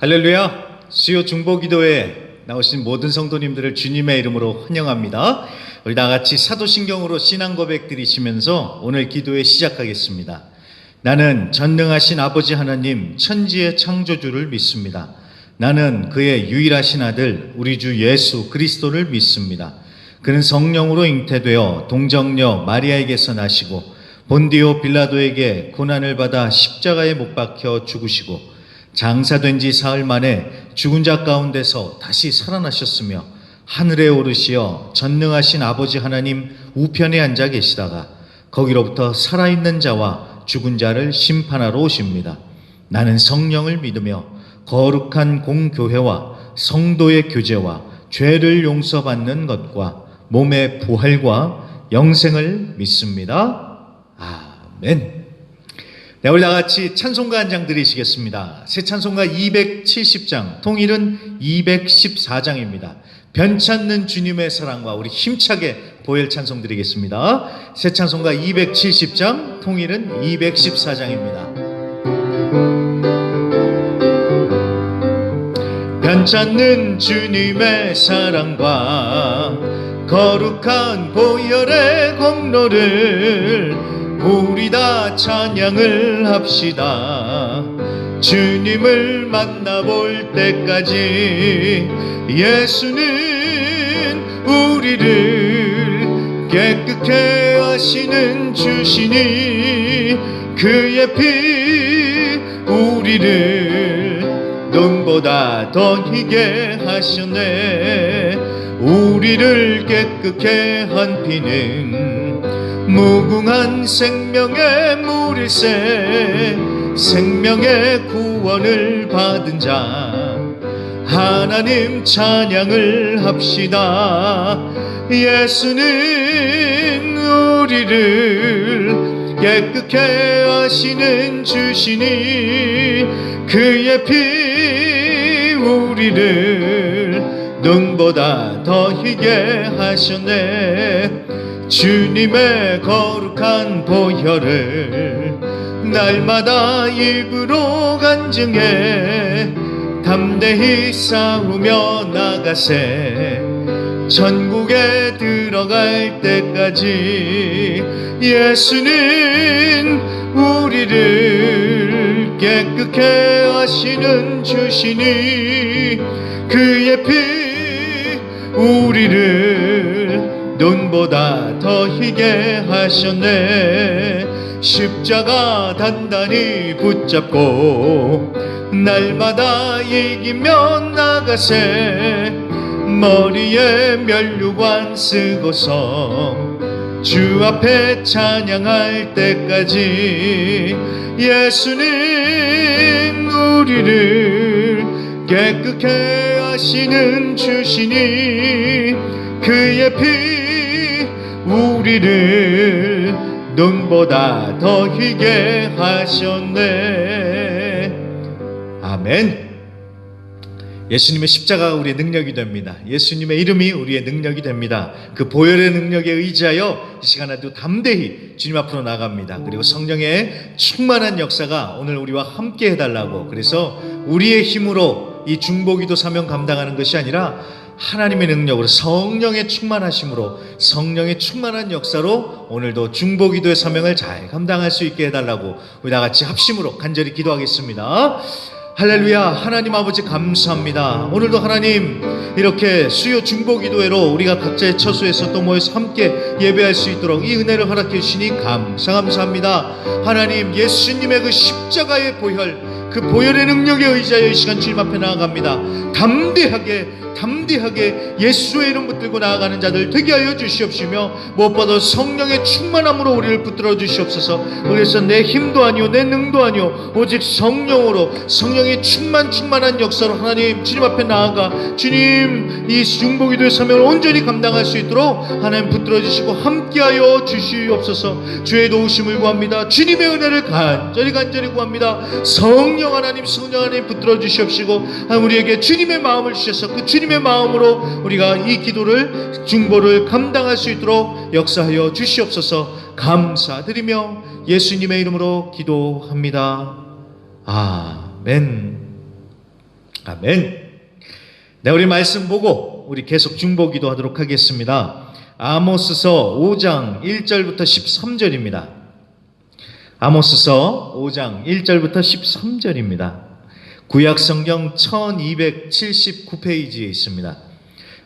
할렐루야! 수요 중보기도에 나오신 모든 성도님들을 주님의 이름으로 환영합니다. 우리 다같이 사도신경으로 신앙 고백 드리시면서 오늘 기도회 시작하겠습니다. 나는 전능하신 아버지 하나님 천지의 창조주를 믿습니다. 나는 그의 유일하신 아들 우리 주 예수 그리스도를 믿습니다. 그는 성령으로 잉태되어 동정녀 마리아에게서 나시고 본디오 빌라도에게 고난을 받아 십자가에 못 박혀 죽으시고 장사된 지 사흘 만에 죽은 자 가운데서 다시 살아나셨으며 하늘에 오르시어 전능하신 아버지 하나님 우편에 앉아 계시다가 거기로부터 살아있는 자와 죽은 자를 심판하러 오십니다. 나는 성령을 믿으며 거룩한 공교회와 성도의 교제와 죄를 용서받는 것과 몸의 부활과 영생을 믿습니다. 아멘. 네, 우리 다같이 찬송가 한 장 드리시겠습니다. 새 찬송가 270장, 통일은 214장입니다. 변찮는 주님의 사랑과 우리 힘차게 보혈 찬송 드리겠습니다. 새 찬송가 270장, 통일은 214장입니다. 변찮는 주님의 사랑과 거룩한 보혈의 공로를 우리 다 찬양을 합시다. 주님을 만나볼 때까지 예수는 우리를 깨끗게 하시는 주시니 그의 피 우리를 눈보다 더 희게 하셨네. 우리를 깨끗게 한 피는 무궁한 생명의 물일새 생명의 구원을 받은 자 하나님 찬양을 합시다. 예수는 우리를 깨끗게 하시는 주시니 그의 피 우리를 눈보다 더 희게 하셨네. 주님의 거룩한 보혈을 날마다 입으로 간증해 담대히 싸우며 나가세. 천국에 들어갈 때까지 예수는 우리를 깨끗게 하시는 주시니 그의 피 우리를 눈보다 더 희게 하셨네. 십자가 단단히 붙잡고 날마다 이기며 나가세. 머리에 면류관 쓰고서 주 앞에 찬양할 때까지 예수는 우리를 깨끗게 하시는 주시니 그의 피 우리를 눈보다 더 희게 하셨네. 아멘. 예수님의 십자가가 우리의 능력이 됩니다. 예수님의 이름이 우리의 능력이 됩니다. 그 보혈의 능력에 의지하여 이 시간에도 담대히 주님 앞으로 나갑니다. 그리고 성령의 충만한 역사가 오늘 우리와 함께 해달라고, 그래서 우리의 힘으로 이 중보기도 사명 감당하는 것이 아니라 하나님의 능력으로 성령의 충만하심으로 성령의 충만한 역사로 오늘도 중보기도의 사명을 잘 감당할 수 있게 해달라고 우리 다같이 합심으로 간절히 기도하겠습니다. 할렐루야. 하나님 아버지 감사합니다. 오늘도 하나님 이렇게 수요 중보기도회로 우리가 각자의 처소에서 또 모여서 함께 예배할 수 있도록 이 은혜를 허락해 주시니 감사합니다. 하나님 예수님의 그 십자가의 보혈, 그 보혈의 능력에 의지하여 이 시간 주님 앞에 나아갑니다. 담대하게 예수의 이름 붙들고 나아가는 자들 되게 하여 주시옵시며 무엇보다 성령의 충만함으로 우리를 붙들어 주시옵소서. 그래서 내 힘도 아니오 내 능도 아니오 오직 성령으로 성령의 충만한 역사로 하나님 주님 앞에 나아가 주님 이 중보기도의 사명을 온전히 감당할 수 있도록 하나님 붙들어 주시고 함께하여 주시옵소서. 주의 도우심을 구합니다. 주님의 은혜를 간절히 구합니다. 성령 하나님 붙들어 주시옵시고 우리에게 주님의 마음을 주셔서 그 주님의 마음으로 우리가 이 기도를 중보를 감당할 수 있도록 역사하여 주시옵소서. 감사드리며 예수님의 이름으로 기도합니다. 아멘. 아멘. 네, 우리 말씀 보고 우리 계속 중보기도 하도록 하겠습니다. 아모스서 5장 1절부터 13절입니다. 아모스서 5장 1절부터 13절입니다. 구약성경 1279페이지에 있습니다.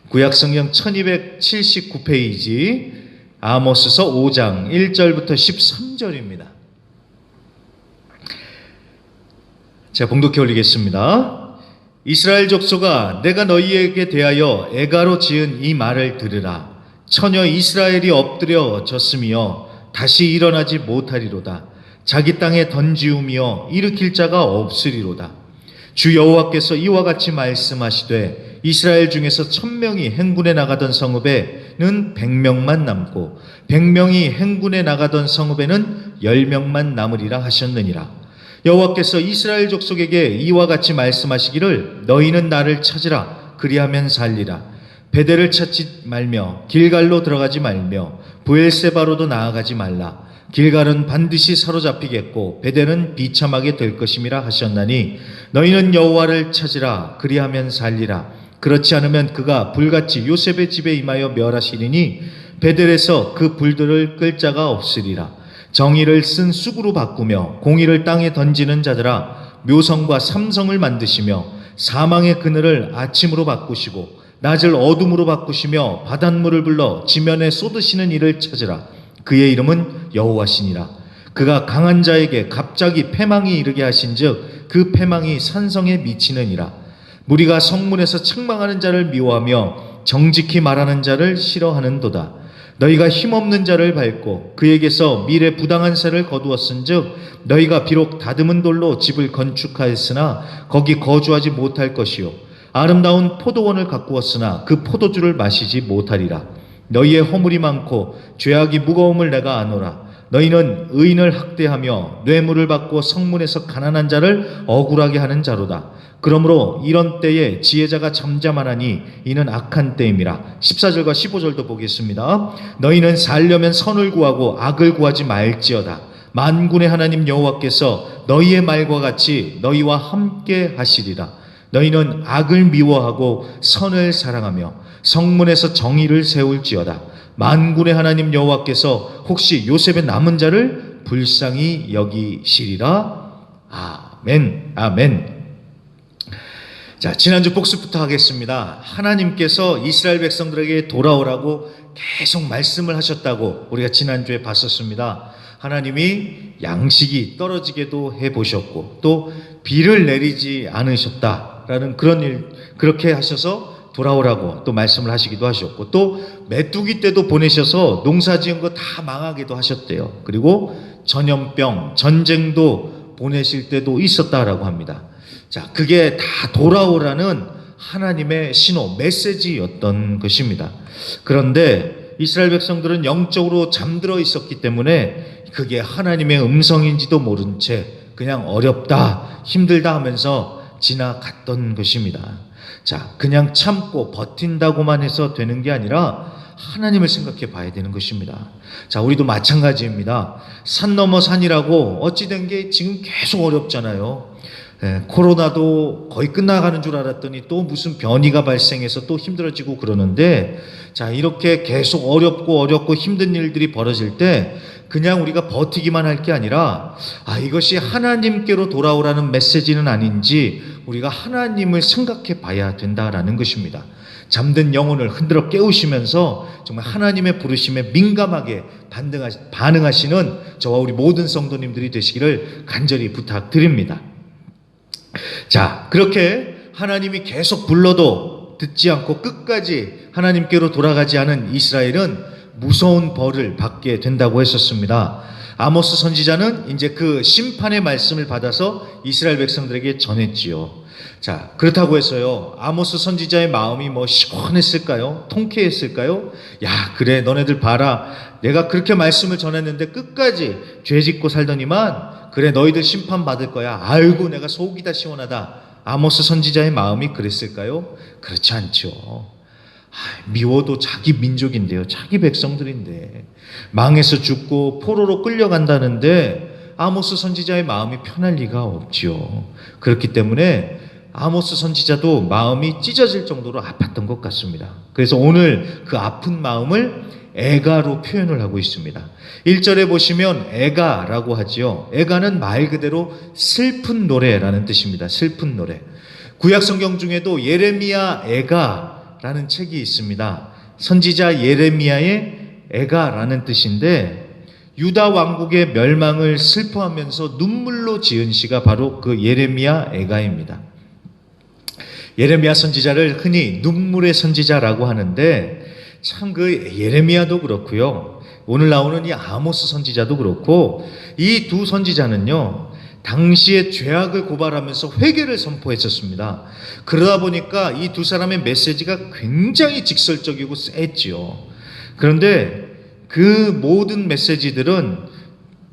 구약성경 1279페이지 아모스서 5장 1절부터 13절입니다. 제가 봉독해 올리겠습니다. 이스라엘 족속아, 내가 너희에게 대하여 애가로 지은 이 말을 들으라. 처녀 이스라엘이 엎드려 졌으며 다시 일어나지 못하리로다. 자기 땅에 던지우며 일으킬 자가 없으리로다. 주 여호와께서 이와 같이 말씀하시되 이스라엘 중에서 1000명이 행군에 나가던 성읍에는 100명만 남고 100명이 행군에 나가던 성읍에는 10명만 남으리라 하셨느니라. 여호와께서 이스라엘 족속에게 이와 같이 말씀하시기를 너희는 나를 찾으라. 그리하면 살리라. 베델을 찾지 말며 길갈로 들어가지 말며 브엘세바로도 나아가지 말라. 길갈은 반드시 사로잡히겠고 베델은 비참하게 될 것임이라 하셨나니 너희는 여호와를 찾으라. 그리하면 살리라. 그렇지 않으면 그가 불같이 요셉의 집에 임하여 멸하시리니 베델에서 그 불들을 끌 자가 없으리라. 정의를 쓴 쑥으로 바꾸며 공의를 땅에 던지는 자들아, 묘성과 삼성을 만드시며 사망의 그늘을 아침으로 바꾸시고 낮을 어둠으로 바꾸시며 바닷물을 불러 지면에 쏟으시는 이를 찾으라. 그의 이름은 여호와시니라. 그가 강한 자에게 갑자기 패망이 이르게 하신즉 그 패망이 산성에 미치느니라. 무리가 성문에서 책망하는 자를 미워하며 정직히 말하는 자를 싫어하는도다. 너희가 힘없는 자를 밟고 그에게서 미래 부당한 세를 거두었은즉 너희가 비록 다듬은 돌로 집을 건축하였으나 거기 거주하지 못할 것이요 아름다운 포도원을 가꾸었으나 그 포도주를 마시지 못하리라. 너희의 허물이 많고 죄악이 무거움을 내가 아노라. 너희는 의인을 학대하며 뇌물을 받고 성문에서 가난한 자를 억울하게 하는 자로다. 그러므로 이런 때에 지혜자가 잠잠하나니 이는 악한 때임이라. 14절과 15절도 보겠습니다. 너희는 살려면 선을 구하고 악을 구하지 말지어다. 만군의 하나님 여호와께서 너희의 말과 같이 너희와 함께 하시리라. 너희는 악을 미워하고 선을 사랑하며 성문에서 정의를 세울지어다. 만군의 하나님 여호와께서 혹시 요셉의 남은 자를 불쌍히 여기시리라. 아멘. 아멘. 자, 지난주 복습부터 하겠습니다. 하나님께서 이스라엘 백성들에게 돌아오라고 계속 말씀을 하셨다고 우리가 지난주에 봤었습니다. 하나님이 양식이 떨어지게도 해보셨고 또 비를 내리지 않으셨다라는 그런 일, 그렇게 하셔서 돌아오라고 또 말씀을 하시기도 하셨고 또 메뚜기 때도 보내셔서 농사 지은 거 다 망하게도 하셨대요. 그리고 전염병, 전쟁도 보내실 때도 있었다라고 합니다. 자, 그게 다 돌아오라는 하나님의 신호, 메시지였던 것입니다. 그런데 이스라엘 백성들은 영적으로 잠들어 있었기 때문에 그게 하나님의 음성인지도 모른 채 그냥 어렵다, 힘들다 하면서 지나갔던 것입니다. 자, 그냥 참고 버틴다고만 해서 되는 게 아니라 하나님을 생각해 봐야 되는 것입니다. 자, 우리도 마찬가지입니다. 산 넘어 산이라고 어찌된 게 지금 계속 어렵잖아요. 코로나도 거의 끝나가는 줄 알았더니 또 무슨 변이가 발생해서 또 힘들어지고 그러는데, 자, 이렇게 계속 어렵고 힘든 일들이 벌어질 때 그냥 우리가 버티기만 할 게 아니라 이것이 하나님께로 돌아오라는 메시지는 아닌지 우리가 하나님을 생각해 봐야 된다라는 것입니다. 잠든 영혼을 흔들어 깨우시면서 정말 하나님의 부르심에 민감하게 반응하시는 저와 우리 모든 성도님들이 되시기를 간절히 부탁드립니다. 자, 그렇게 하나님이 계속 불러도 듣지 않고 끝까지 하나님께로 돌아가지 않은 이스라엘은 무서운 벌을 받게 된다고 했었습니다. 아모스 선지자는 이제 그 심판의 말씀을 받아서 이스라엘 백성들에게 전했지요. 자, 그렇다고 해서요, 아모스 선지자의 마음이 시원했을까요? 통쾌했을까요? 야, 그래, 너네들 봐라. 내가 그렇게 말씀을 전했는데 끝까지 죄 짓고 살더니만, 그래, 너희들 심판받을 거야. 아이고, 내가 속이 다 시원하다. 아모스 선지자의 마음이 그랬을까요? 그렇지 않죠. 미워도 자기 민족인데요, 자기 백성들인데 망해서 죽고 포로로 끌려간다는데 아모스 선지자의 마음이 편할 리가 없지요. 그렇기 때문에 아모스 선지자도 마음이 찢어질 정도로 아팠던 것 같습니다. 그래서 오늘 그 아픈 마음을 애가로 표현을 하고 있습니다. 1절에 보시면 애가라고 하지요. 애가는 말 그대로 슬픈 노래라는 뜻입니다. 슬픈 노래. 구약 성경 중에도 예레미야 애가라는 책이 있습니다. 선지자 예레미야의 애가라는 뜻인데 유다 왕국의 멸망을 슬퍼하면서 눈물로 지은 시가 바로 그 예레미야 애가입니다. 예레미야 선지자를 흔히 눈물의 선지자라고 하는데 참 그 예레미야도 그렇고요. 오늘 나오는 이 아모스 선지자도 그렇고 이 두 선지자는요. 당시에 죄악을 고발하면서 회개를 선포했었습니다. 그러다 보니까 이 두 사람의 메시지가 굉장히 직설적이고 셌지요. 그런데 그 모든 메시지들은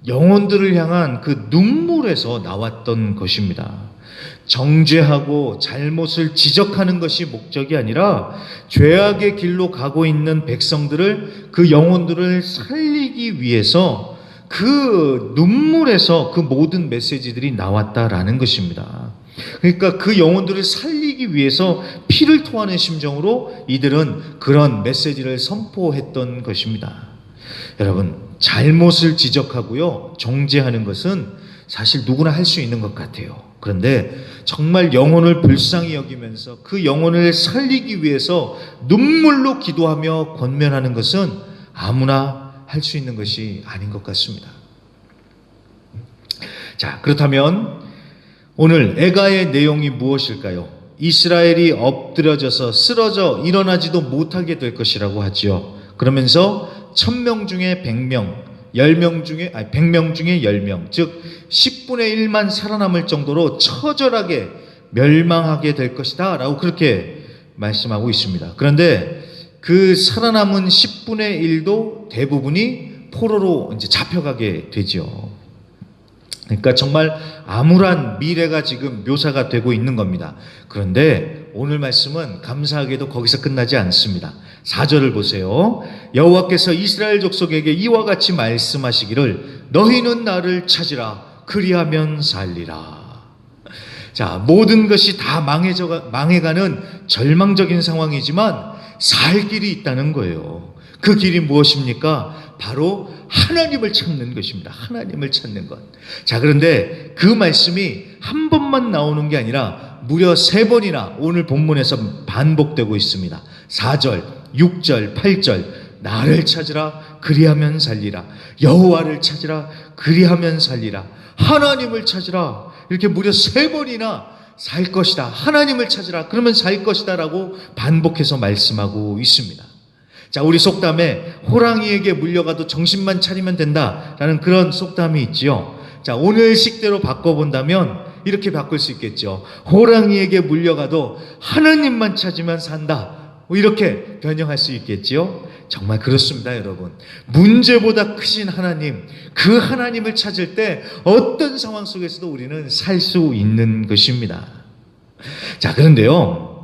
영혼들을 향한 그 눈물에서 나왔던 것입니다. 정죄하고 잘못을 지적하는 것이 목적이 아니라 죄악의 길로 가고 있는 백성들을 그 영혼들을 살리기 위해서 그 눈물에서 그 모든 메시지들이 나왔다라는 것입니다. 그러니까 그 영혼들을 살리기 위해서 피를 토하는 심정으로 이들은 그런 메시지를 선포했던 것입니다. 여러분, 잘못을 지적하고요, 정죄하는 것은 사실 누구나 할 수 있는 것 같아요. 그런데 정말 영혼을 불쌍히 여기면서 그 영혼을 살리기 위해서 눈물로 기도하며 권면하는 것은 아무나 할 수 있는 것이 아닌 것 같습니다. 자, 그렇다면 오늘 애가의 내용이 무엇일까요? 이스라엘이 엎드려져서 쓰러져 일어나지도 못하게 될 것이라고 하지요. 그러면서 1000명 중에 100명, 100명 중에 10명, 즉 10분의 1만 살아남을 정도로 처절하게 멸망하게 될 것이다 라고 그렇게 말씀하고 있습니다. 그런데 그 살아남은 10분의 1도 대부분이 포로로 이제 잡혀가게 되죠. 그러니까 정말 암울한 미래가 지금 묘사가 되고 있는 겁니다. 그런데 오늘 말씀은 감사하게도 거기서 끝나지 않습니다. 4절을 보세요. 여호와께서 이스라엘 족속에게 이와 같이 말씀하시기를 너희는 나를 찾으라 그리하면 살리라. 자, 모든 것이 다 망해가는 절망적인 상황이지만 살 길이 있다는 거예요. 그 길이 무엇입니까? 바로 하나님을 찾는 것입니다. 하나님을 찾는 것. 자, 그런데 그 말씀이 한 번만 나오는 게 아니라 무려 3번이나 오늘 본문에서 반복되고 있습니다. 4절, 6절, 8절. 나를 찾으라 그리하면 살리라. 여호와를 찾으라 그리하면 살리라. 하나님을 찾으라. 이렇게 무려 3번이나 살 것이다. 하나님을 찾으라. 그러면 살 것이다 라고 반복해서 말씀하고 있습니다. 자, 우리 속담에 호랑이에게 물려가도 정신만 차리면 된다라는 그런 속담이 있지요. 자, 오늘 식대로 바꿔본다면 이렇게 바꿀 수 있겠죠. 호랑이에게 물려가도 하나님만 찾으면 산다. 이렇게 변형할 수 있겠지요. 정말 그렇습니다, 여러분. 문제보다 크신 하나님, 그 하나님을 찾을 때 어떤 상황 속에서도 우리는 살 수 있는 것입니다. 자, 그런데요,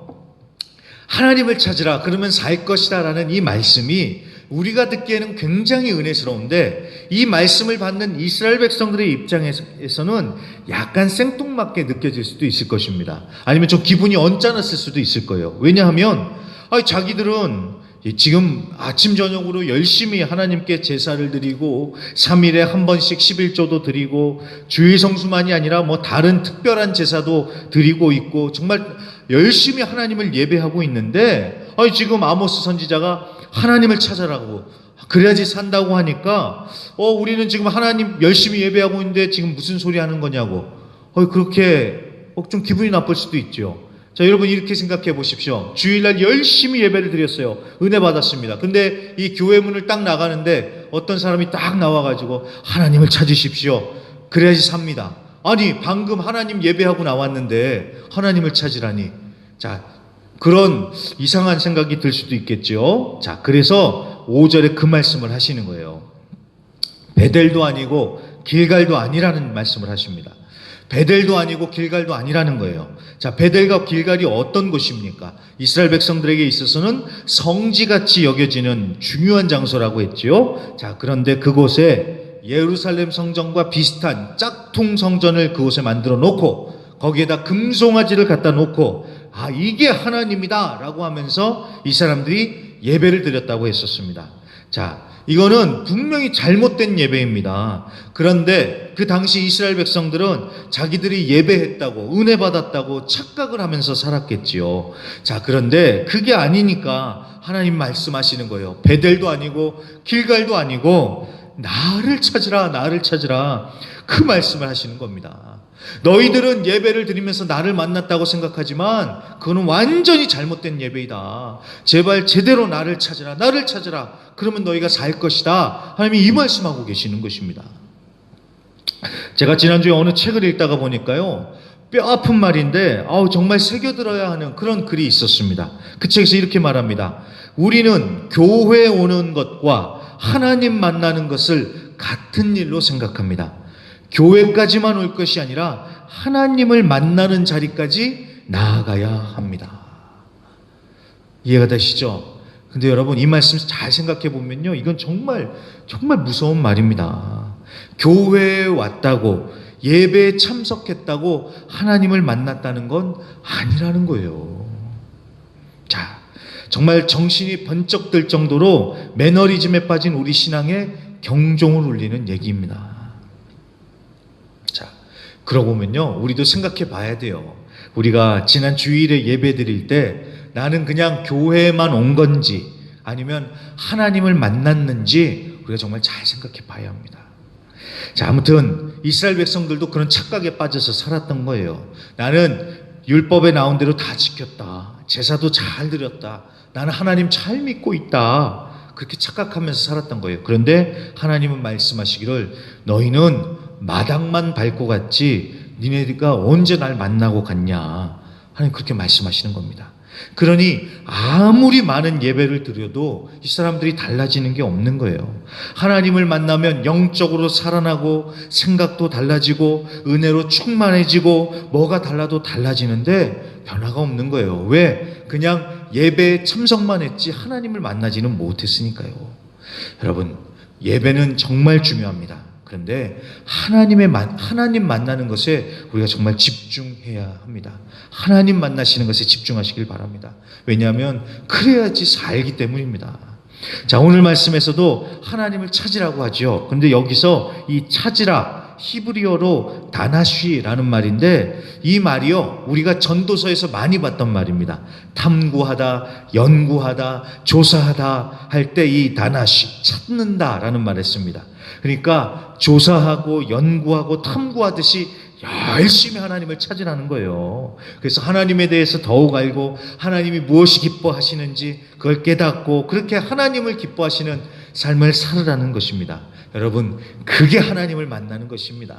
하나님을 찾으라 그러면 살 것이다 라는 이 말씀이 우리가 듣기에는 굉장히 은혜스러운데 이 말씀을 받는 이스라엘 백성들의 입장에서는 약간 생뚱맞게 느껴질 수도 있을 것입니다. 아니면 좀 기분이 언짢았을 수도 있을 거예요. 왜냐하면 자기들은 지금 아침 저녁으로 열심히 하나님께 제사를 드리고 3일에 한 번씩 11조도 드리고 주일 성수만이 아니라 뭐 다른 특별한 제사도 드리고 있고 정말 열심히 하나님을 예배하고 있는데 지금 아모스 선지자가 하나님을 찾아라고 그래야지 산다고 하니까 우리는 지금 하나님 열심히 예배하고 있는데 지금 무슨 소리 하는 거냐고 그렇게 좀 기분이 나쁠 수도 있죠. 자, 여러분 이렇게 생각해 보십시오. 주일날 열심히 예배를 드렸어요. 은혜 받았습니다. 근데 이 교회 문을 딱 나가는데 어떤 사람이 딱 나와가지고 하나님을 찾으십시오. 그래야지 삽니다. 아니, 방금 하나님 예배하고 나왔는데 하나님을 찾으라니. 자, 그런 이상한 생각이 들 수도 있겠죠. 자, 그래서 5절에 그 말씀을 하시는 거예요. 베델도 아니고 길갈도 아니라는 말씀을 하십니다. 베델도 아니고 길갈도 아니라는 거예요. 자, 베델과 길갈이 어떤 곳입니까? 이스라엘 백성들에게 있어서는 성지같이 여겨지는 중요한 장소라고 했지요. 자, 그런데 그곳에 예루살렘 성전과 비슷한 짝퉁 성전을 그곳에 만들어 놓고 거기에다 금송아지를 갖다 놓고 아, 이게 하나님이다 라고 하면서 이 사람들이 예배를 드렸다고 했었습니다. 자, 이거는 분명히 잘못된 예배입니다. 그런데 그 당시 이스라엘 백성들은 자기들이 예배했다고, 은혜 받았다고 착각을 하면서 살았겠지요. 자, 그런데 그게 아니니까 하나님 말씀하시는 거예요. 베델도 아니고 길갈도 아니고 나를 찾으라, 나를 찾으라, 그 말씀을 하시는 겁니다. 너희들은 예배를 드리면서 나를 만났다고 생각하지만 그거는 완전히 잘못된 예배이다. 제발 제대로 나를 찾으라, 나를 찾으라. 그러면 너희가 살 것이다. 하나님이 이 말씀하고 계시는 것입니다. 제가 지난주에 어느 책을 읽다가 보니까요, 뼈 아픈 말인데 정말 새겨들어야 하는 그런 글이 있었습니다. 그 책에서 이렇게 말합니다. 우리는 교회에 오는 것과 하나님 만나는 것을 같은 일로 생각합니다. 교회까지만 올 것이 아니라 하나님을 만나는 자리까지 나아가야 합니다. 이해가 되시죠? 근데 여러분, 이 말씀 잘 생각해 보면요, 이건 정말 무서운 말입니다. 교회에 왔다고, 예배에 참석했다고 하나님을 만났다는 건 아니라는 거예요. 자, 정말 정신이 번쩍 들 정도로 매너리즘에 빠진 우리 신앙에 경종을 울리는 얘기입니다. 자, 그러고 보면요, 우리도 생각해 봐야 돼요. 우리가 지난 주일에 예배 드릴 때 나는 그냥 교회에만 온 건지 아니면 하나님을 만났는지 우리가 정말 잘 생각해 봐야 합니다. 자, 아무튼 이스라엘 백성들도 그런 착각에 빠져서 살았던 거예요. 나는 율법에 나온 대로 다 지켰다. 제사도 잘 드렸다. 나는 하나님 잘 믿고 있다. 그렇게 착각하면서 살았던 거예요. 그런데 하나님은 말씀하시기를 너희는 마당만 밟고 갔지 니네가 언제 날 만나고 갔냐. 하나님 그렇게 말씀하시는 겁니다. 그러니 아무리 많은 예배를 드려도 이 사람들이 달라지는 게 없는 거예요. 하나님을 만나면 영적으로 살아나고 생각도 달라지고 은혜로 충만해지고 뭐가 달라도 달라지는데 변화가 없는 거예요. 왜? 그냥 예배에 참석만 했지 하나님을 만나지는 못했으니까요. 여러분, 예배는 정말 중요합니다. 그런데 하나님 만나는 것에 우리가 정말 집중해야 합니다. 하나님 만나시는 것에 집중하시길 바랍니다. 왜냐하면 그래야지 살기 때문입니다. 자, 오늘 말씀에서도 하나님을 찾으라고 하죠. 그런데 여기서 이 찾으라, 히브리어로 다나쉬라는 말인데 이 말이요, 우리가 전도서에서 많이 봤던 말입니다. 탐구하다, 연구하다, 조사하다 할 때 이 다나쉬, 찾는다라는 말을 씁니다. 그러니까 조사하고 연구하고 탐구하듯이 열심히 하나님을 찾으라는 거예요. 그래서 하나님에 대해서 더욱 알고 하나님이 무엇이 기뻐하시는지 그걸 깨닫고 그렇게 하나님을 기뻐하시는 삶을 살으라는 것입니다. 여러분, 그게 하나님을 만나는 것입니다.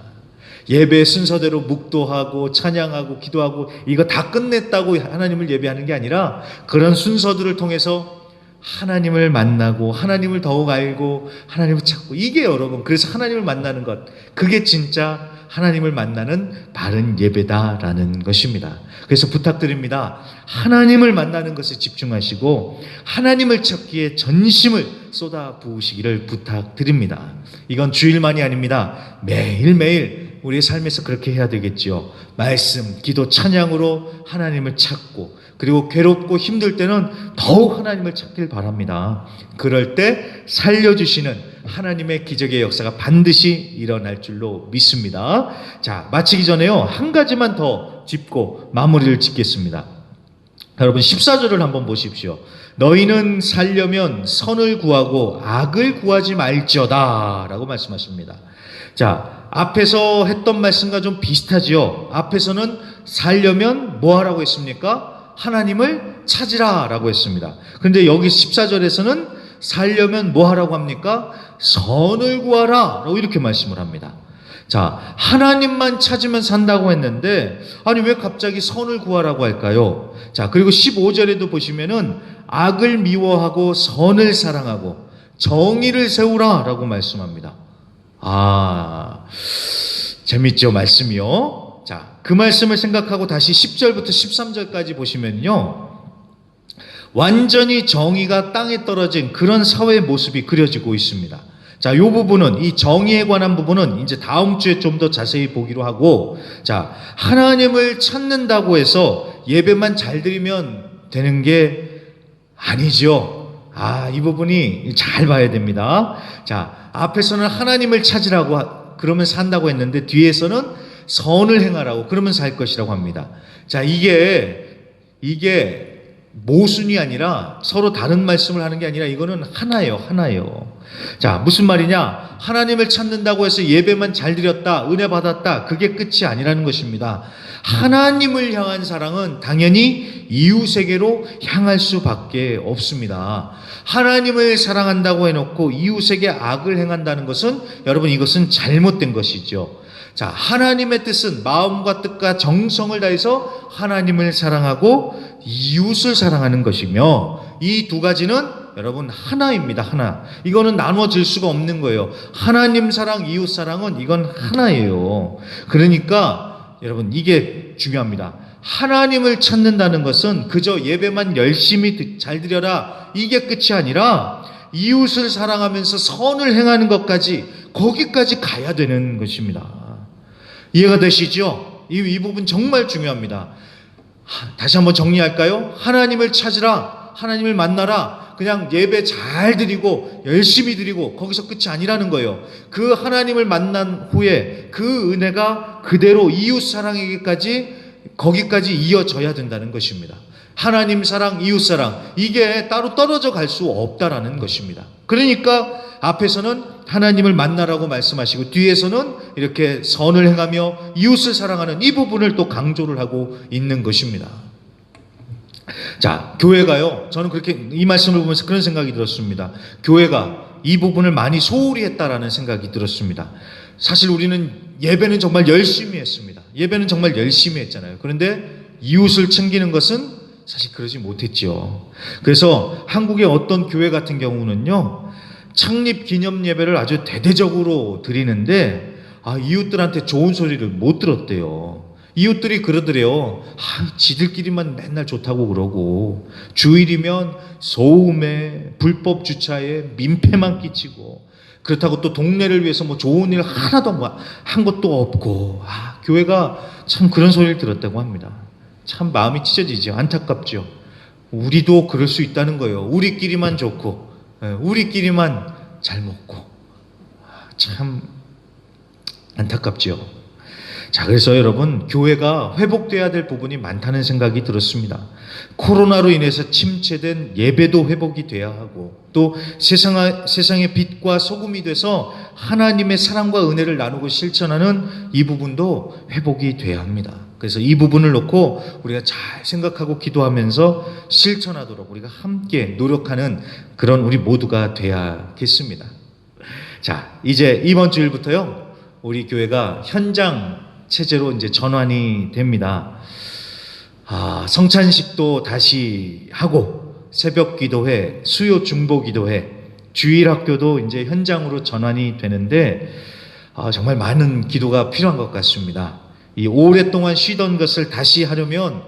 예배 순서대로 묵도하고 찬양하고 기도하고 이거 다 끝냈다고 하나님을 예배하는 게 아니라 그런 순서들을 통해서 하나님을 만나고 하나님을 더욱 알고 하나님을 찾고, 이게 여러분, 그래서 하나님을 만나는 것, 그게 진짜 하나님을 만나는 바른 예배다라는 것입니다. 그래서 부탁드립니다. 하나님을 만나는 것에 집중하시고 하나님을 찾기에 전심을 쏟아 부으시기를 부탁드립니다. 이건 주일만이 아닙니다. 매일매일 우리의 삶에서 그렇게 해야 되겠지요. 말씀, 기도, 찬양으로 하나님을 찾고, 그리고 괴롭고 힘들 때는 더욱 하나님을 찾길 바랍니다. 그럴 때 살려주시는 하나님의 기적의 역사가 반드시 일어날 줄로 믿습니다. 자, 마치기 전에요, 한 가지만 더 짚고 마무리를 짓겠습니다. 여러분, 14절을 한번 보십시오. 너희는 살려면 선을 구하고 악을 구하지 말지어다 라고 말씀하십니다. 자, 앞에서 했던 말씀과 좀 비슷하지요. 앞에서는 살려면 뭐 하라고 했습니까? 하나님을 찾으라 라고 했습니다. 그런데 여기 14절에서는 살려면 뭐 하라고 합니까? 선을 구하라 라고 이렇게 말씀을 합니다. 자, 하나님만 찾으면 산다고 했는데 아니 왜 갑자기 선을 구하라고 할까요? 자, 그리고 15절에도 보시면은 악을 미워하고 선을 사랑하고 정의를 세우라 라고 말씀합니다. 아, 재밌죠, 말씀이요. 자, 그 말씀을 생각하고 다시 10절부터 13절까지 보시면요, 완전히 정의가 땅에 떨어진 그런 사회의 모습이 그려지고 있습니다. 자, 요 부분은, 이 정의에 관한 부분은 이제 다음 주에 좀 더 자세히 보기로 하고, 자, 하나님을 찾는다고 해서 예배만 잘 드리면 되는 게 아니죠. 이 부분이 잘 봐야 됩니다. 자, 앞에서는 하나님을 찾으라고 그러면 산다고 했는데, 뒤에서는 선을 행하라고 그러면 살 것이라고 합니다. 자, 이게 모순이 아니라 서로 다른 말씀을 하는 게 아니라 이거는 하나예요. 자, 무슨 말이냐? 하나님을 찾는다고 해서 예배만 잘 드렸다, 은혜 받았다, 그게 끝이 아니라는 것입니다. 하나님을 향한 사랑은 당연히 이웃에게로 향할 수밖에 없습니다. 하나님을 사랑한다고 해놓고 이웃에게 악을 행한다는 것은, 여러분, 이것은 잘못된 것이죠. 자, 하나님의 뜻은 마음과 뜻과 정성을 다해서 하나님을 사랑하고 이웃을 사랑하는 것이며, 이 두 가지는 여러분 하나입니다. 하나. 이거는 나눠질 수가 없는 거예요. 하나님 사랑, 이웃 사랑은 이건 하나예요. 그러니까 여러분, 이게 중요합니다. 하나님을 찾는다는 것은 그저 예배만 열심히 잘 드려라, 이게 끝이 아니라 이웃을 사랑하면서 선을 행하는 것까지, 거기까지 가야 되는 것입니다. 이해가 되시죠? 이 부분 정말 중요합니다. 다시 한번 정리할까요? 하나님을 찾으라, 하나님을 만나라, 그냥 예배 잘 드리고 열심히 드리고 거기서 끝이 아니라는 거예요. 그 하나님을 만난 후에 그 은혜가 그대로 이웃 사랑에게까지, 거기까지 이어져야 된다는 것입니다. 하나님 사랑, 이웃 사랑, 이게 따로 떨어져 갈 수 없다라는 것입니다. 그러니까 앞에서는 하나님을 만나라고 말씀하시고, 뒤에서는 이렇게 선을 행하며 이웃을 사랑하는 이 부분을 또 강조를 하고 있는 것입니다. 자, 교회가요, 저는 그렇게 이 말씀을 보면서 그런 생각이 들었습니다. 교회가 이 부분을 많이 소홀히 했다라는 생각이 들었습니다. 사실 우리는 예배는 정말 열심히 했습니다. 예배는 정말 열심히 했잖아요. 그런데 이웃을 챙기는 것은 사실 그러지 못했죠. 그래서 한국의 어떤 교회 같은 경우는요, 창립 기념 예배를 아주 대대적으로 드리는데 이웃들한테 좋은 소리를 못 들었대요. 이웃들이 그러더래요. 지들끼리만 맨날 좋다고 그러고, 주일이면 소음에, 불법 주차에 민폐만 끼치고, 그렇다고 또 동네를 위해서 뭐 좋은 일 하나도 한 것도 없고, 교회가 참 그런 소리를 들었다고 합니다. 참 마음이 찢어지죠. 안타깝죠. 우리도 그럴 수 있다는 거예요. 우리끼리만 좋고, 우리끼리만 잘 먹고, 참 안타깝죠. 자, 그래서 여러분, 교회가 회복돼야 될 부분이 많다는 생각이 들었습니다. 코로나로 인해서 침체된 예배도 회복이 돼야 하고, 또 세상의 빛과 소금이 돼서 하나님의 사랑과 은혜를 나누고 실천하는 이 부분도 회복이 돼야 합니다. 그래서 이 부분을 놓고 우리가 잘 생각하고 기도하면서 실천하도록 우리가 함께 노력하는 그런 우리 모두가 돼야겠습니다. 자, 이제 이번 주일부터요, 우리 교회가 현장 체제로 이제 전환이 됩니다. 성찬식도 다시 하고, 새벽 기도회, 수요 중보 기도회, 주일 학교도 이제 현장으로 전환이 되는데, 정말 많은 기도가 필요한 것 같습니다. 이 오랫동안 쉬던 것을 다시 하려면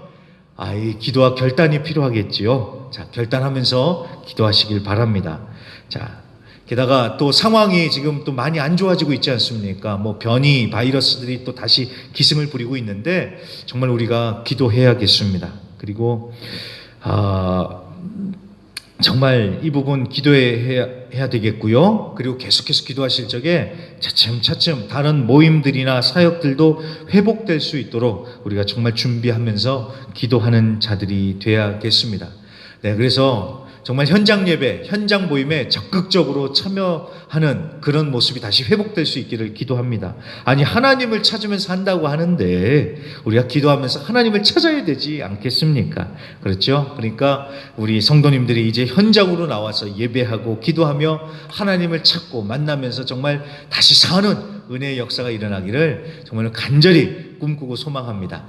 이 기도와 결단이 필요하겠지요. 자, 결단하면서 기도하시길 바랍니다. 자, 게다가 또 상황이 지금 또 많이 안 좋아지고 있지 않습니까? 뭐 변이 바이러스들이 또 다시 기승을 부리고 있는데, 정말 우리가 기도해야겠습니다. 그리고 정말 이 부분 기도해야 되겠고요. 그리고 계속해서 기도하실 적에 차츰차츰 다른 모임들이나 사역들도 회복될 수 있도록 우리가 정말 준비하면서 기도하는 자들이 돼야겠습니다. 네, 그래서 정말 현장 예배, 현장 모임에 적극적으로 참여하는 그런 모습이 다시 회복될 수 있기를 기도합니다. 아니, 하나님을 찾으면서 한다고 하는데 우리가 기도하면서 하나님을 찾아야 되지 않겠습니까? 그렇죠? 그러니까 우리 성도님들이 이제 현장으로 나와서 예배하고 기도하며 하나님을 찾고 만나면서 정말 다시 사는 은혜의 역사가 일어나기를 정말 간절히 꿈꾸고 소망합니다.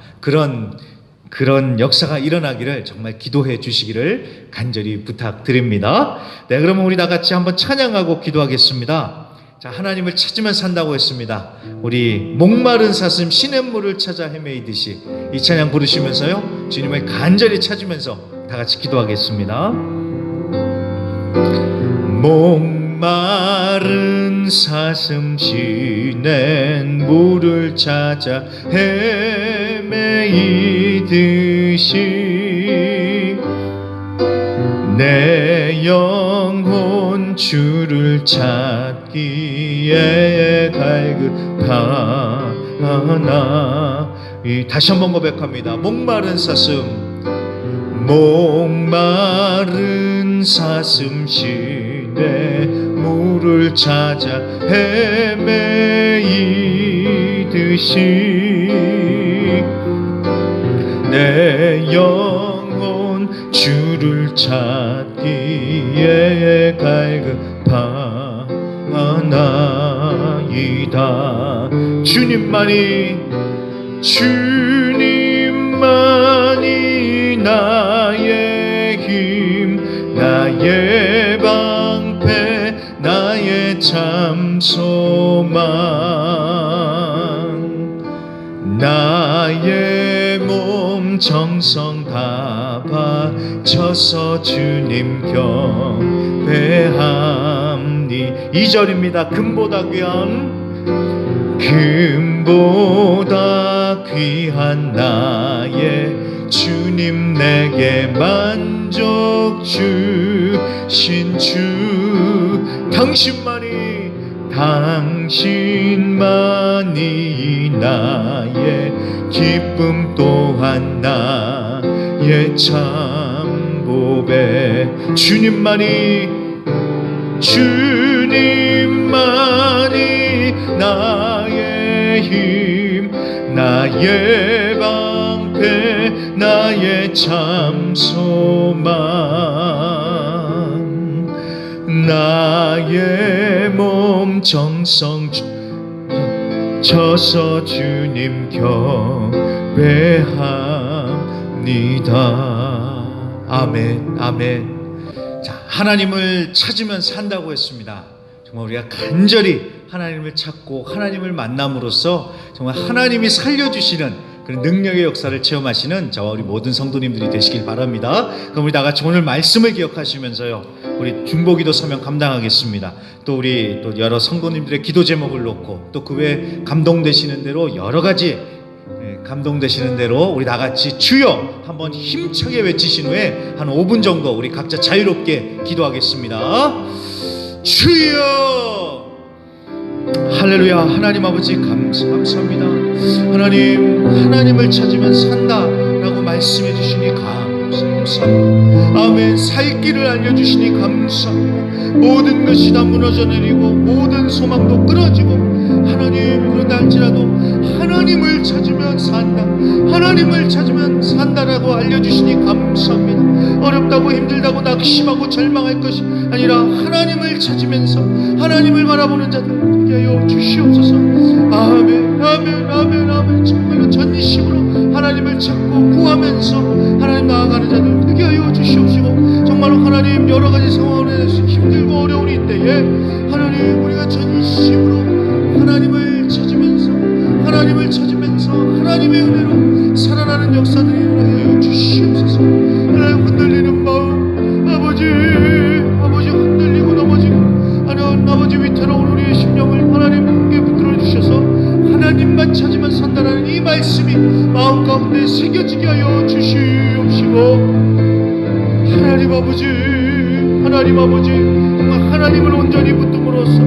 그런 역사가 일어나기를 정말 기도해 주시기를 간절히 부탁드립니다. 네, 그러면 우리 다 같이 한번 찬양하고 기도하겠습니다. 자, 하나님을 찾으면 산다고 했습니다. 우리 목마른 사슴 시냇물을 찾아 헤매이듯이 이 찬양 부르시면서요, 주님을 간절히 찾으면서 다 같이 기도하겠습니다. 목마른 사슴시낸 물을 찾아 헤매이듯이 내 영혼 주를 찾기에 갈급하나. 다시 한번 고백합니다. 목마른 사슴시내 물을 찾아 헤매이듯이 내 영혼 주를 찾기에 갈급하나이다. 주님만이 나의 힘, 나의 방패, 나의 참 소망. 나의 몸 정성 다 바쳐서 주님 경배함니. 2절입니다. 금보다 귀한 나의 주님, 내게 만족 주신 주. 당신만이 나의 기쁨 또한 나의 참 보배. 주님만이 나의 힘, 나의 방패, 나의 참 소망. 나의 몸 정성 쳐서 주님 경배합니다. 아멘, 아멘. 자, 하나님을 찾으면 산다고 했습니다. 정말 우리가 간절히 하나님을 찾고 하나님을 만남으로써 정말 하나님이 살려주시는 그런 능력의 역사를 체험하시는 저와 우리 모든 성도님들이 되시길 바랍니다. 그럼 우리 다 같이 오늘 말씀을 기억하시면서요, 우리 중보기도 사명 감당하겠습니다. 또 우리 또 여러 성도님들의 기도 제목을 놓고 또 그 외에 감동되시는 대로 여러 가지 감동되시는 대로 우리 다 같이 주여 한번 힘차게 외치신 후에 한 5분 정도 우리 각자 자유롭게 기도하겠습니다. 주여! 할렐루야. 하나님 아버지 감사합니다. 하나님을 찾으면 산다라고 말씀해 주시니 감사합니다. 아멘. 살 길을 알려주시니 감사합니다. 모든 것이 다 무너져 내리고 모든 소망도 끊어지고 하나님, 그런다 할지라도 하나님을 찾으면 산다, 하나님을 찾으면 산다라고 알려주시니 감사합니다. 어렵다고 힘들다고 낙심하고 절망할 것이 아니라 하나님을 찾으면서 하나님을 바라보는 자들 되게 하여 주시옵소서. 아멘, 아멘, 아멘, 아멘. 정말로 전심으로 하나님을 찾고 구하면서 하나님 나아가는 자들 되게 하여 주시옵시고, 정말로 하나님 여러 가지 상황으로 인해서 힘들고 어려운 이때에 하나님 우리가 전심으로 하나님을 찾으면서 하나님의 은혜로 살아나는 역사들이 일어나게 주시옵소서. 하나님 흔들리는 마음, 아버지 흔들리고 넘어지고 하나님 아버지 위태로운 우리의 심령을 하나님 함께 붙들어 주셔서 하나님만 찾으면 산다라는 이 말씀이 마음 가운데 새겨지게 하여 주시옵시고, 하나님 아버지 정말 하나님을 온전히 붙듦으로써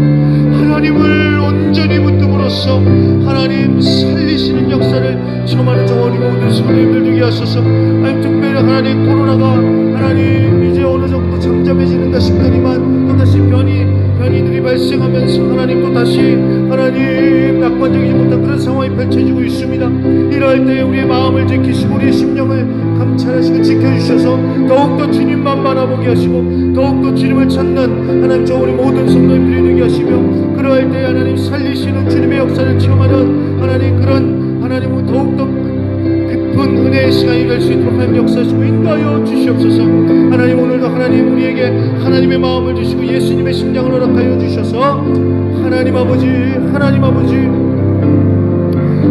하나님 살리시는 역사를 체험하는 저와 우리 모든 성도님들 되게 하소서. 하나님 특별히 하나님 코로나가 하나님 이제 어느 정도 잠잠해지는가 싶더니만 또다시 변이들이 발생하면서 하나님 또다시 하나님 낙관적이지 못한 그런 상황이 펼쳐지고 있습니다. 이러할 때에 우리의 마음을 지키시고 우리의 심령을 감찰하시고 지켜주셔서 더욱더 주님만 바라보게 하시고 더욱더 주님을 찾는 하나님 저 우리 모든 성도님들이 되게 하시며, 그러할 때에 하나님 살리시는 주님의 역사를 체험하는 하나님 그런 하나님은 더욱더 깊은 은혜의 시간이 될 수 있도록 하나님 역사하시고 인도하여 주시옵소서. 하나님 오늘도 하나님 우리에게 하나님의 마음을 주시고 예수님의 심장을 허락하여 주셔서 하나님 아버지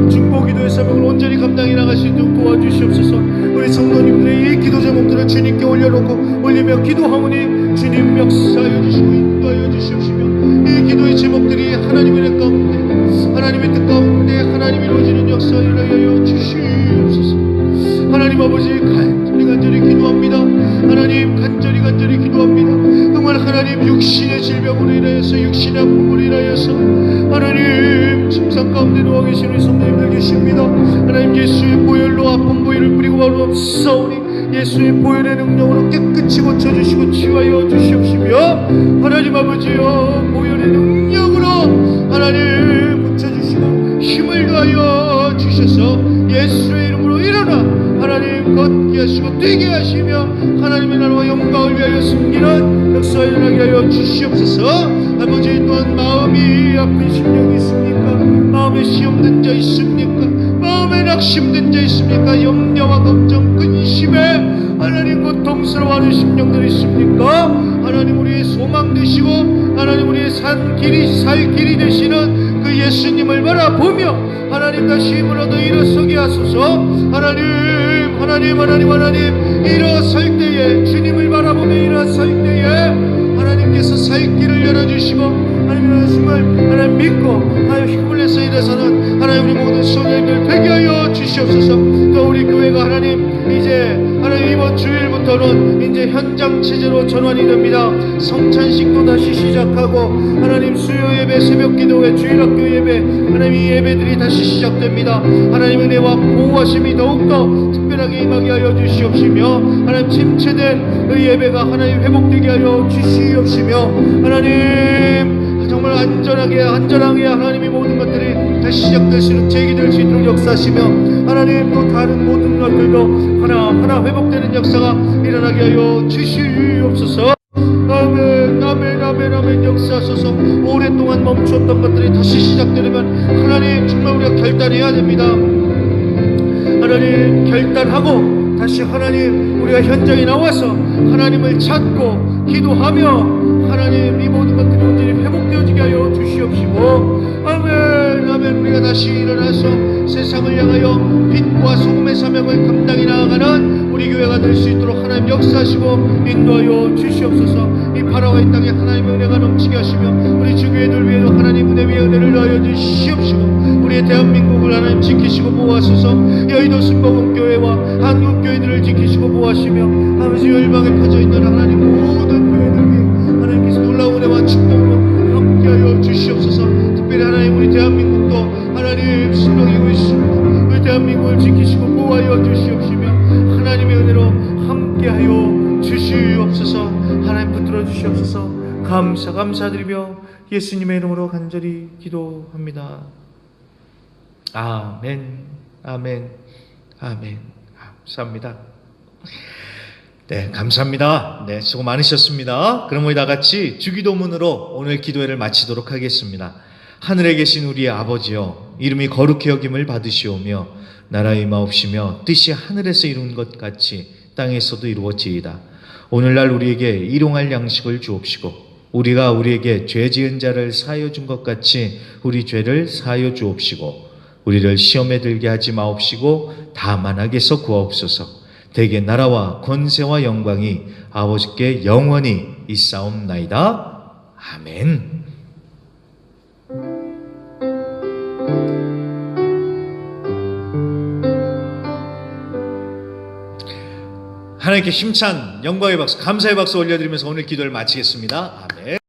중보기도의 사명을 온전히 감당해 나갈 수 있도록 도와주시옵소서. 우리 성도님들의 이 기도 제목들을 주님께 올려놓고 올리며 기도하오니 주님 역사하여 주시고 인도하여 주시옵시며 이 기도의 제목들이 하나님의 은혜 가운데 하나님의 뜻 가운데 하나님이 이루어지는 역사를 일하여 주시옵소서. 하나님 아버지 간절히 기도합니다. 하나님 간절히 기도합니다. 정말 하나님 육신의 질병으로 인하여서 육신의 아픔으로 인하여서 하나님 침상 가운데 누워 계신 우리 성도님들 계십니다. 하나님 예수의 보혈로 아픈 부위를 뿌리고 바로 싸우니 예수의 보혈의 능력으로 깨끗이 고쳐주시고 치유하여 주시옵시며 하나님 아버지여 보혈의 능력으로 하나님 고쳐주시고 힘을 더하여 주셔서 예수의 이름으로 일어나 하나님 걷게 하시고 뛰게 하시며 하나님의 나라와 영광을 위하여 숨기는 역사 일어나게 하여 주시옵소서. 아버지 또한 마음이 아픈 심령이 있습니까? 마음에 시험된 자 있습니까? 마음에 낙심된 자 있습니까? 염려와 걱정 근심에 하나님 고통스러워하는 심령들이 있습니까? 하나님 우리의 소망 되시고 하나님 우리의 살 길이 되시는 그 예수님을 바라보며 하나님 다시 힘을 얻어 일어서게 하소서. 하나님 일어설 때에 주님을 바라보며 일어설 때에 하나님께서 살 길을 열어주시고 하나님의 말씀을 하나님 믿고 하나님 힘을 내서 일어서는 하나님 우리 모든 성도님들 되게 하여 주시옵소서. 또 우리 교회가 하나님 이제 하나님 이번 주일부터는 이제 현장 체제로 전환이 됩니다. 성찬식도 다시 시작하고 하나님 수요 예배 새벽 기도회 주일학교 예배 하나님 이 예배들이 다시 시작됩니다. 하나님 은혜와 보호하심이 더욱더 특별하게 임하게 하여 주시옵시며 하나님 침체된 그 예배가 하나님 회복되게 하여 주시옵시며 하나님 정말 안전하게 하나님의 모든 것들이 다시 시작될 수 있는 재기될 수 있도록 역사하시며 하나님 또 다른 모든 것들도 하나하나 회복되는 역사가 일어나게 하여 주시옵소서. 아멘 역사하소서. 오랫동안 멈추었던 것들이 다시 시작되려면 하나님 정말 우리가 결단해야 됩니다. 하나님 결단하고 다시 하나님 우리가 현장에 나와서 하나님을 찾고 기도하며 하나님 이 모든 것들이 온전히 회복되어지게 하여 주시옵시고 아멘 우리가 다시 일어나서 세상을 향하여 빛과 소금의 사명을 감당해 나아가는 우리 교회가 될 수 있도록 하나님 역사하시고 인도하여 주시옵소서. 이 파라와이 땅에 하나님의 은혜가 넘치게 하시며 우리 주교회들 위에도 하나님 은혜 위에 은혜를 더하여 주시옵시고 우리의 대한민국을 하나님 지키시고 보호하소서. 여의도 순복음교회와 한국교회들을 지키시고 보호하시며 아버지 열방에 퍼져있는 하나님 모든 교회들 위해 하나님께서 놀라운 은혜와 축복으로 함께하여 주시옵소서. 특별히 하나님 우리 대한민국도 하나님 순복이고 있습니다. 우리 대한민국을 지키시고 보호하여 주시옵시며 하나님의 은혜로 함께하여 주시옵소서. 하나님 붙들어 주시옵소서. 감사드리며 예수님의 이름으로 간절히 기도합니다. 아멘. 감사합니다. 네, 감사합니다. 네, 수고 많으셨습니다. 그럼 우리 다 같이 주기도문으로 오늘 기도회를 마치도록 하겠습니다. 하늘에 계신 우리 아버지여, 이름이 거룩히 여김을 받으시오며 나라의 임하옵시며 뜻이 하늘에서 이룬 것 같이 땅에서도 이루어지이다. 오늘날 우리에게 일용할 양식을 주옵시고 우리가 우리에게 죄 지은 자를 사하여 준 것 같이 우리 죄를 사하여 주옵시고 우리를 시험에 들게 하지 마옵시고 다만 악에서 구하옵소서. 대개 나라와 권세와 영광이 아버지께 영원히 있사옵나이다. 아멘. 하나님께 힘찬 영광의 박수, 감사의 박수 올려드리면서 오늘 기도를 마치겠습니다.